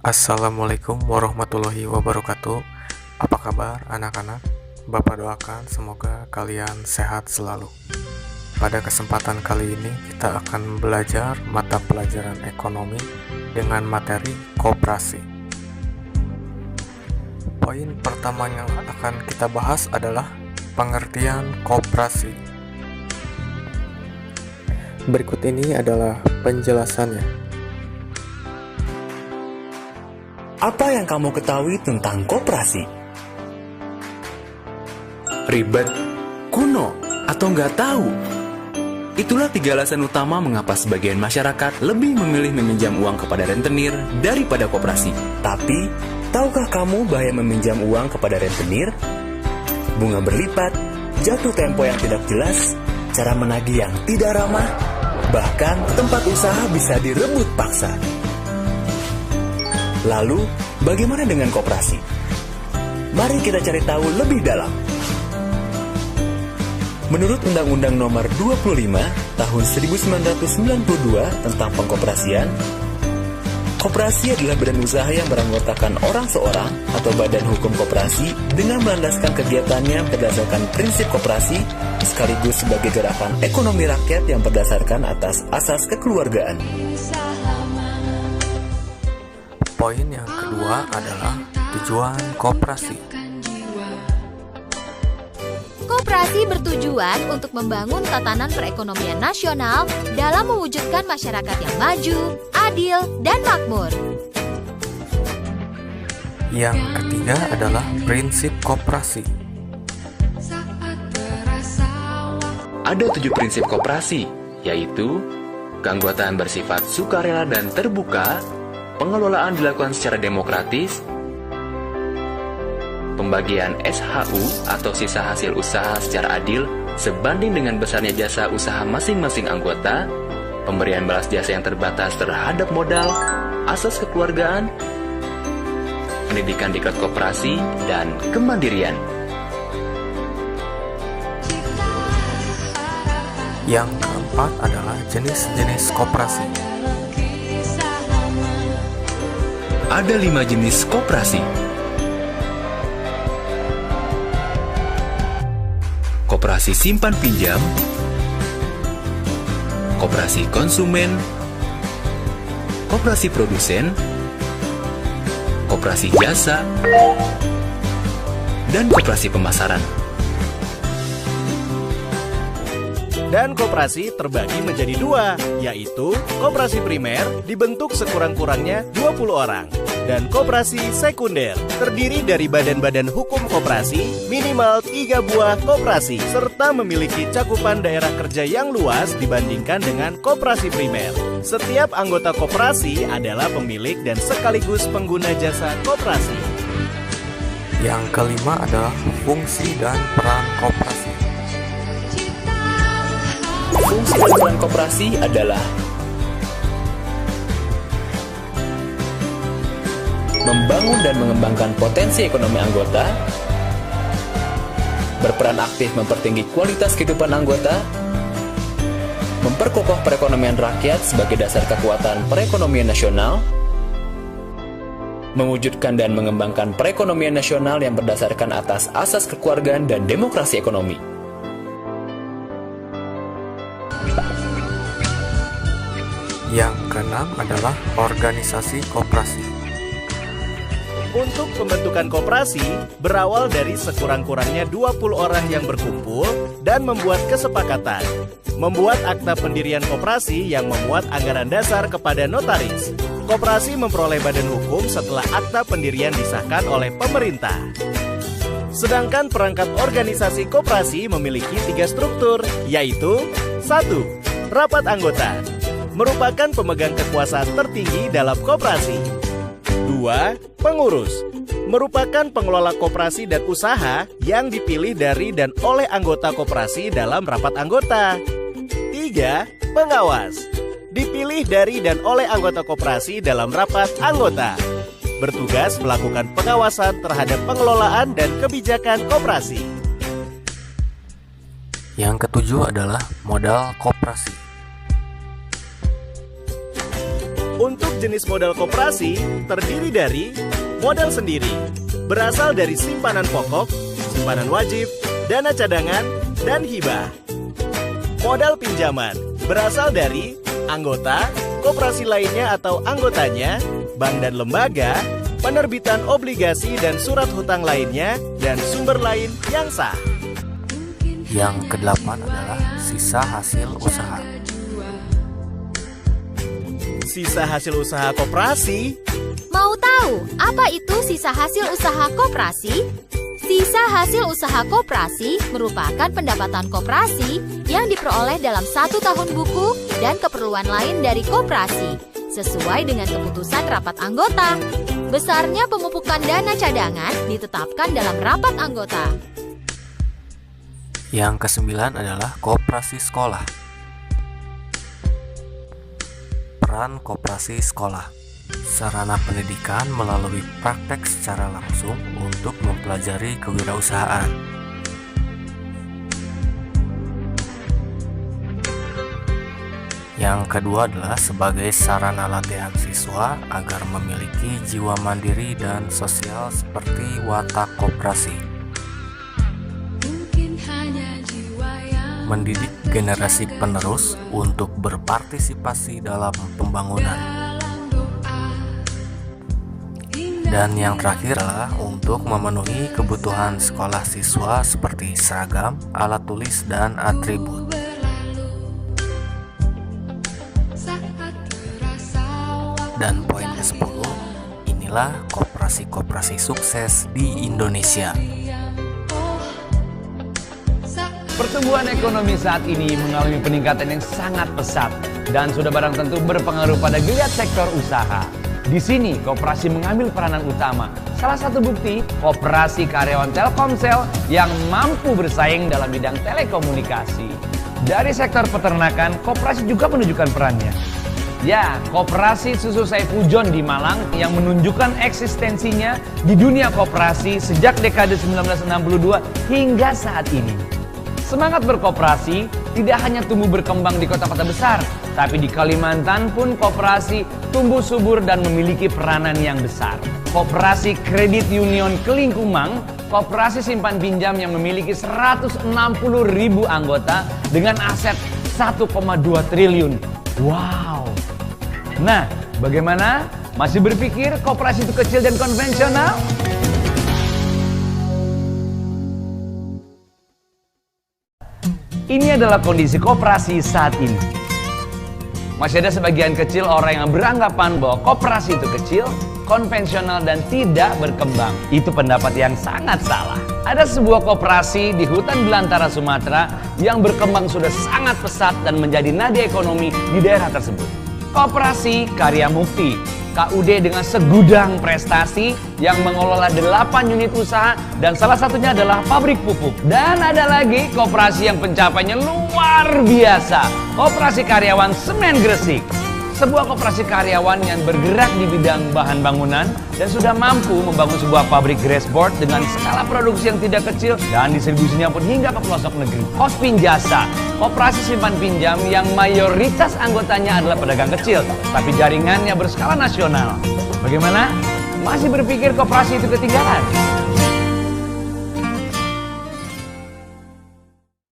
Assalamualaikum warahmatullahi wabarakatuh. Apa kabar anak-anak? Bapak doakan semoga kalian sehat selalu. Pada kesempatan kali ini kita akan belajar mata pelajaran ekonomi dengan materi koperasi. Poin pertama yang akan kita bahas adalah pengertian koperasi. Berikut ini adalah penjelasannya. Apa yang kamu ketahui tentang koperasi? Ribet, kuno, atau nggak tahu? Itulah 3 alasan utama mengapa sebagian masyarakat lebih memilih meminjam uang kepada rentenir daripada koperasi. Tapi, tahukah kamu bahaya meminjam uang kepada rentenir? Bunga berlipat, jatuh tempo yang tidak jelas, cara menagih yang tidak ramah, bahkan tempat usaha bisa direbut paksa. Lalu, bagaimana dengan koperasi? Mari kita cari tahu lebih dalam. Menurut Undang-Undang Nomor 25 Tahun 1992 tentang Pengkoperasian, koperasi adalah badan usaha yang beranggotakan orang seorang atau badan hukum koperasi dengan melandaskan kegiatannya berdasarkan prinsip koperasi sekaligus sebagai gerakan ekonomi rakyat yang berdasarkan atas asas kekeluargaan. Poin yang kedua adalah tujuan koperasi. Koperasi bertujuan untuk membangun tatanan perekonomian nasional dalam mewujudkan masyarakat yang maju, adil, dan makmur. Yang ketiga adalah prinsip koperasi. Ada 7 prinsip koperasi, yaitu keanggotaan bersifat sukarela dan terbuka, pengelolaan dilakukan secara demokratis, pembagian SHU atau sisa hasil usaha secara adil sebanding dengan besarnya jasa usaha masing-masing anggota, pemberian balas jasa yang terbatas terhadap modal, asas kekeluargaan, pendidikan di klub koperasi, dan kemandirian. Yang keempat adalah jenis-jenis koperasi. Ada 5 jenis koperasi. Koperasi simpan pinjam, koperasi konsumen, koperasi produsen, koperasi jasa, dan koperasi pemasaran. Dan koperasi terbagi menjadi 2, yaitu koperasi primer dibentuk sekurang-kurangnya 20 orang dan koperasi sekunder terdiri dari badan-badan hukum koperasi minimal 3 buah koperasi serta memiliki cakupan daerah kerja yang luas dibandingkan dengan koperasi primer. Setiap anggota koperasi adalah pemilik dan sekaligus pengguna jasa koperasi. Yang kelima adalah fungsi dan peran koperasi. Fungsi dan peran koperasi adalah membangun dan mengembangkan potensi ekonomi anggota, berperan aktif mempertinggi kualitas kehidupan anggota, memperkokoh perekonomian rakyat sebagai dasar kekuatan perekonomian nasional, mewujudkan dan mengembangkan perekonomian nasional yang berdasarkan atas asas kekeluargaan dan demokrasi ekonomi. Yang keenam adalah organisasi koperasi. Untuk pembentukan koperasi berawal dari sekurang-kurangnya 20 orang yang berkumpul dan membuat kesepakatan. Membuat akta pendirian koperasi yang memuat anggaran dasar kepada notaris. Koperasi memperoleh badan hukum setelah akta pendirian disahkan oleh pemerintah. Sedangkan perangkat organisasi koperasi memiliki 3 struktur, yaitu 1. Rapat anggota merupakan pemegang kekuasaan tertinggi dalam koperasi. 2. Pengurus merupakan pengelola koperasi dan usaha yang dipilih dari dan oleh anggota koperasi dalam rapat anggota. 3. Pengawas dipilih dari dan oleh anggota koperasi dalam rapat anggota. Bertugas melakukan pengawasan terhadap pengelolaan dan kebijakan koperasi. Yang ketujuh adalah modal koperasi. Untuk jenis modal koperasi terdiri dari modal sendiri, berasal dari simpanan pokok, simpanan wajib, dana cadangan, dan hibah. Modal pinjaman berasal dari anggota, koperasi lainnya atau anggotanya, bank dan lembaga, penerbitan obligasi dan surat hutang lainnya, dan sumber lain yang sah. Yang kedelapan adalah sisa hasil usaha. Sisa hasil usaha koperasi. Mau tahu apa itu sisa hasil usaha koperasi? Sisa hasil usaha koperasi merupakan pendapatan koperasi yang diperoleh dalam 1 tahun buku dan keperluan lain dari koperasi, sesuai dengan keputusan rapat anggota. Besarnya pemupukan dana cadangan ditetapkan dalam rapat anggota. Yang kesembilan adalah koperasi sekolah. Peran koperasi sekolah, sarana pendidikan melalui praktek secara langsung untuk mempelajari kewirausahaan. Yang kedua adalah sebagai sarana latihan siswa agar memiliki jiwa mandiri dan sosial seperti watak koperasi. Mendidik generasi penerus untuk berpartisipasi dalam pembangunan. Dan yang terakhir adalah untuk memenuhi kebutuhan sekolah siswa seperti seragam, alat tulis, dan atribut. Dan poin ke-10, inilah koperasi-koperasi sukses di Indonesia. Pertumbuhan ekonomi saat ini mengalami peningkatan yang sangat pesat dan sudah barang tentu berpengaruh pada geliat sektor usaha. Di sini, koperasi mengambil peranan utama. Salah satu bukti, koperasi karyawan Telkomsel yang mampu bersaing dalam bidang telekomunikasi. Dari sektor peternakan, koperasi juga menunjukkan perannya. Ya, koperasi Susu Saifujon di Malang yang menunjukkan eksistensinya di dunia koperasi sejak dekade 1962 hingga saat ini. Semangat berkoperasi tidak hanya tumbuh berkembang di kota-kota besar, tapi di Kalimantan pun koperasi tumbuh subur dan memiliki peranan yang besar. Koperasi Kredit Union Kelingkumang, koperasi simpan pinjam yang memiliki 160.000 anggota dengan aset 1,2 triliun. Wow! Nah, bagaimana? Masih berpikir koperasi itu kecil dan konvensional? Ini adalah kondisi koperasi saat ini. Masih ada sebagian kecil orang yang beranggapan bahwa koperasi itu kecil, konvensional, dan tidak berkembang. Itu pendapat yang sangat salah. Ada sebuah koperasi di hutan belantara Sumatera yang berkembang sudah sangat pesat dan menjadi nadi ekonomi di daerah tersebut. Koperasi Karya Mukti, KUD dengan segudang prestasi yang mengelola 8 unit usaha dan salah satunya adalah pabrik pupuk. Dan ada lagi koperasi yang pencapaiannya luar biasa, Koperasi Karyawan Semen Gresik. Sebuah koperasi karyawan yang bergerak di bidang bahan bangunan dan sudah mampu membangun sebuah pabrik grassboard dengan skala produksi yang tidak kecil dan distribusinya pun hingga ke pelosok negeri. Kospinjasa, koperasi simpan pinjam yang mayoritas anggotanya adalah pedagang kecil, tapi jaringannya berskala nasional. Bagaimana? Masih berpikir koperasi itu ketinggalan?